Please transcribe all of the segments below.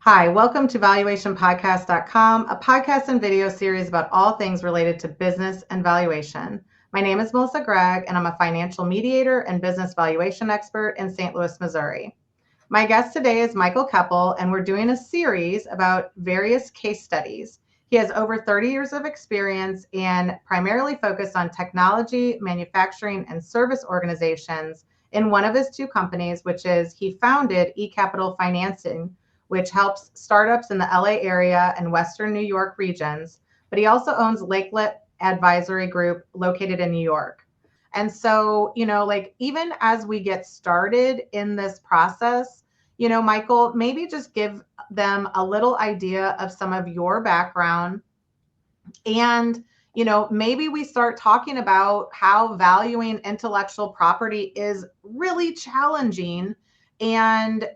Hi, welcome to valuationpodcast.com, a podcast and video series about all things related to business and valuation. My name is Melissa Gragg, and I'm a financial mediator and business valuation expert in St. Louis, Missouri. My guest today is Michael Keppel, and we're doing a series about various case studies. He has over 30 years of experience and primarily focused on technology, manufacturing, and service organizations in one of his two companies, which is he founded eCapital Financing, which helps startups in the LA area and Western New York regions, but he also owns Lakelet Advisory Group located in New York. And so, even as we get started in this process, Michael, maybe just give them a little idea of some of your background. And, maybe we start talking about how valuing intellectual property is really challenging and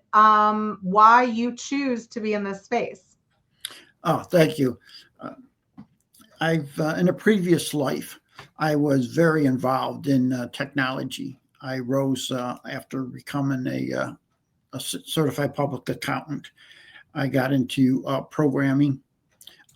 why you choose to be in this space. Oh, thank you. In a previous life, I was very involved in technology. I rose after becoming a certified public accountant. I got into programming,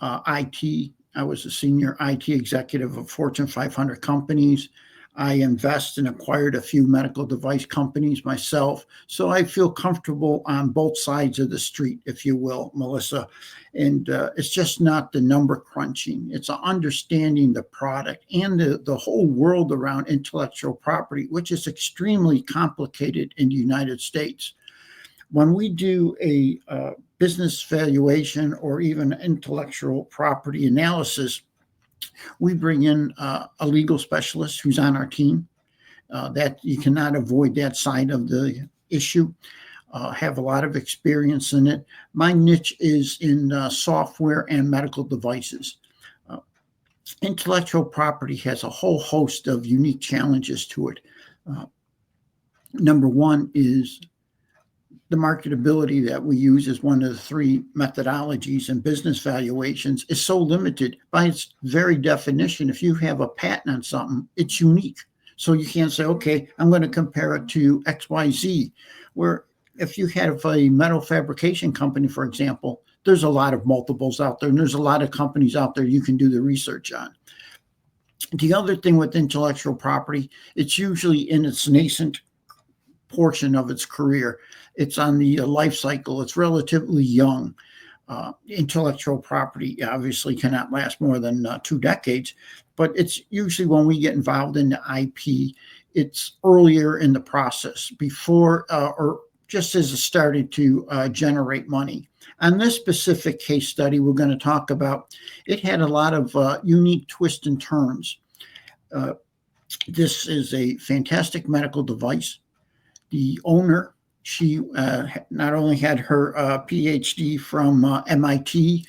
IT. I was a senior IT executive of Fortune 500 companies. I invest and acquired a few medical device companies myself. So I feel comfortable on both sides of the street, if you will, Melissa. And it's just not the number crunching. It's understanding the product and the whole world around intellectual property, which is extremely complicated in the United States. When we do a business valuation or even intellectual property analysis, we bring in a legal specialist who's on our team. That you cannot avoid that side of the issue. Have a lot of experience in it. My niche is in software and medical devices. Intellectual property has a whole host of unique challenges to it. Number one is the marketability that we use as one of the three methodologies in business valuations is so limited by its very definition. If you have a patent on something, it's unique. So you can't say, okay, I'm going to compare it to XYZ. Where if you have a metal fabrication company, for example, there's a lot of multiples out there, and there's a lot of companies out there you can do the research on. The other thing with intellectual property, it's usually in its nascent portion of its career. It's on the life cycle. It's relatively young. Intellectual property obviously cannot last more than 2 decades, but it's usually when we get involved in the IP, it's earlier in the process, before or just as it started to generate money. On this specific case study we're going to talk about, it had a lot of unique twists and turns. This is a fantastic medical device. The owner, she not only had her PhD from MIT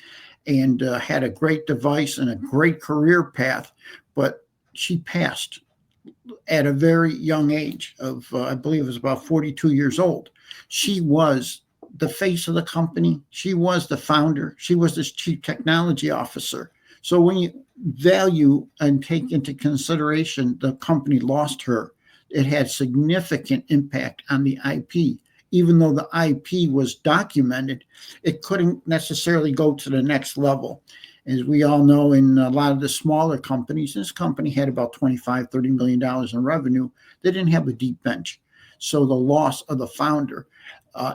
and had a great device and a great career path, but she passed at a very young age of, I believe it was about 42 years old. She was the face of the company. She was the founder. She was the chief technology officer. So when you value and take into consideration the company lost her, it had significant impact on the IP. Even though the IP was documented, it couldn't necessarily go to the next level. As we all know, in a lot of the smaller companies, this company had about $25, $30 million in revenue. They didn't have a deep bench. So the loss of the founder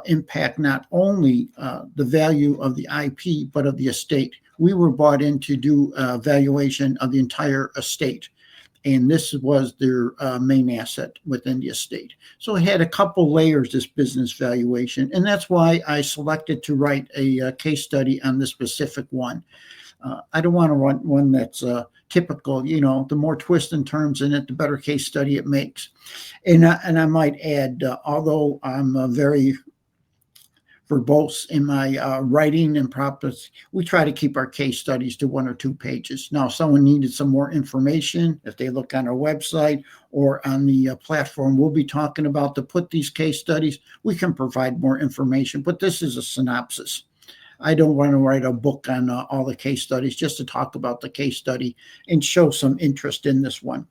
impact not only the value of the IP, but of the estate. We were brought in to do a valuation of the entire estate. And this was their main asset within the estate. So it had a couple layers, this business valuation. And that's why I selected to write a case study on this specific one. I don't want to run one that's typical. The more twists and turns in it, the better case study it makes. And I might add, although I'm very verbose in my writing and props, we try to keep our case studies to 1 or 2 pages. Now, if someone needed some more information, if they look on our website or on the platform we'll be talking about to put these case studies, we can provide more information. But this is a synopsis. I don't want to write a book on all the case studies, just to talk about the case study and show some interest in this one.